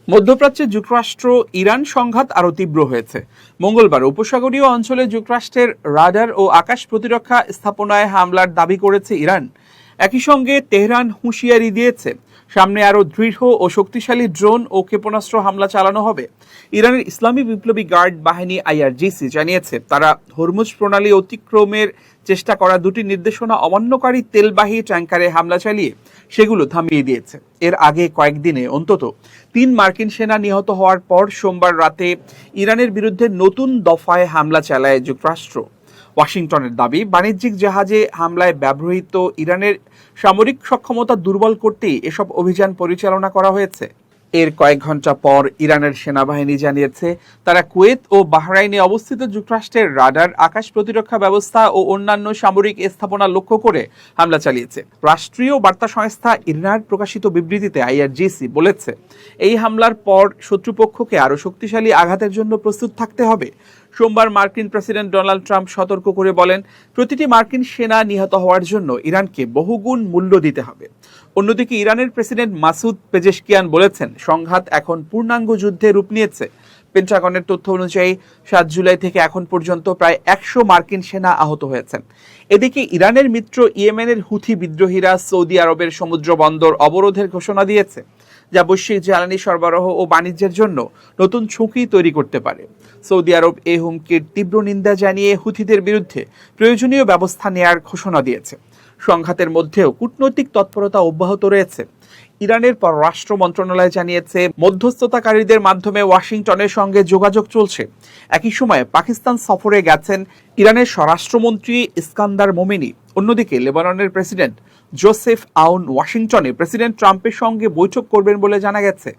মধ্যপ্রাচ্যে যুক্তরাষ্ট্র ইরান সংঘাত আরও তীব্র হয়েছে। মঙ্গলবার উপসাগরীয় অঞ্চলে যুক্তরাষ্ট্রের রাডার ও আকাশ প্রতিরক্ষা স্থাপনায় হামলার দাবি করেছে ইরান। একই সঙ্গে তেহরান হুঁশিয়ারি দিয়েছে, সামনে আরও দৃঢ় ও শক্তিশালী ড্রোন ও ক্ষেপণাস্ত্র হামলা চালানো হবে। ইরানের ইসলামী বিপ্লবী গার্ড বাহিনী আইআরজিসি জানিয়েছে, তারা হরমুজ প্রণালী অতিক্রমের চেষ্টা করা দুটি নির্দেশনা অমান্যকারী তেলবাহী ট্যাঙ্কারে হামলা চালিয়ে সেগুলো থামিয়ে দিয়েছে। এর আগে কয়েকদিনে অন্তত 3 মার্কিন সেনা নিহত হওয়ার পর সোমবার রাতে ইরানের বিরুদ্ধে নতুন দফায় হামলা চালায় যুক্তরাষ্ট্র। ওয়াশিংটনের দাবি, বাণিজ্যিক জাহাজে হামলায় ব্যবহৃত ইরানের সামরিক সক্ষমতা দুর্বল করতেই এসব অভিযান পরিচালনা করা হয়েছে। এর কয়েক ঘন্টা পর ইরানের সেনাবাহিনী জানিয়েছে, তারা কুয়েত ও বাহরাইনে অবস্থিত যুক্তরাষ্ট্রের রাডার, আকাশ প্রতিরক্ষা ব্যবস্থা ও অন্যান্য সামরিক স্থাপনা লক্ষ্য করে হামলা চালিয়েছে। রাষ্ট্রীয় বার্তা সংস্থা ইরনার প্রকাশিত বিবৃতিতে আইআরজিসি বলেছে, এই হামলার পর শত্রুপক্ষকে আরও শক্তিশালী আঘাতের জন্য প্রস্তুত থাকতে হবে। সোমবার মার্কিন প্রেসিডেন্ট ডোনাল্ড ট্রাম্প সতর্ক করে বলেন, প্রতিটি মার্কিন সেনা নিহত হওয়ার জন্য ইরানকে বহুগুণ মূল্য দিতে হবে। অন্যদিকে ইরানের প্রেসিডেন্ট মাসুদ পেজেশকিয়ান বলেছেন, সংঘাত এখন পূর্ণাঙ্গ যুদ্ধে রূপ নিয়েছে। পেন্টাগনের তথ্য অনুযায়ী 7 জুলাই থেকে এখন পর্যন্ত প্রায় 100 মার্কিন সেনা আহত হয়েছেন। এদিকে ইরানের মিত্র ইয়েমেনের হুথি বিদ্রোহীরা সৌদি আরবের সমুদ্র বন্দর অবরোধের ঘোষণা দিয়েছে, যা বৈশ্বিক জ্বালানি সরবরাহ ও বাণিজ্যের জন্য নতুন ঝুঁকি তৈরি করতে পারে। সৌদি আরব এই হুমকির তীব্র নিন্দা জানিয়ে হুথিদের বিরুদ্ধে প্রয়োজনীয় ব্যবস্থা নেয়ার ঘোষণা দিয়েছে। সংঘাতের মধ্যেও কূটনৈতিক তৎপরতা অব্যাহত রয়েছে। ইরানের পররাষ্ট্র মন্ত্রণালয় জানিয়েছে, মধ্যস্থতাকারীদের মাধ্যমে ওয়াশিংটনের সঙ্গে যোগাযোগ চলছে। একই সময়ে পাকিস্তান সফরে গেছেন ইরানের স্বরাষ্ট্রমন্ত্রী ইস্কান্দার মোমেনি। অন্যদিকে লেবাননের প্রেসিডেন্ট জোসেফ আউন ওয়াশিংটনে প্রেসিডেন্ট ট্রাম্পের সঙ্গে বৈঠক করবেন বলে জানা গেছে।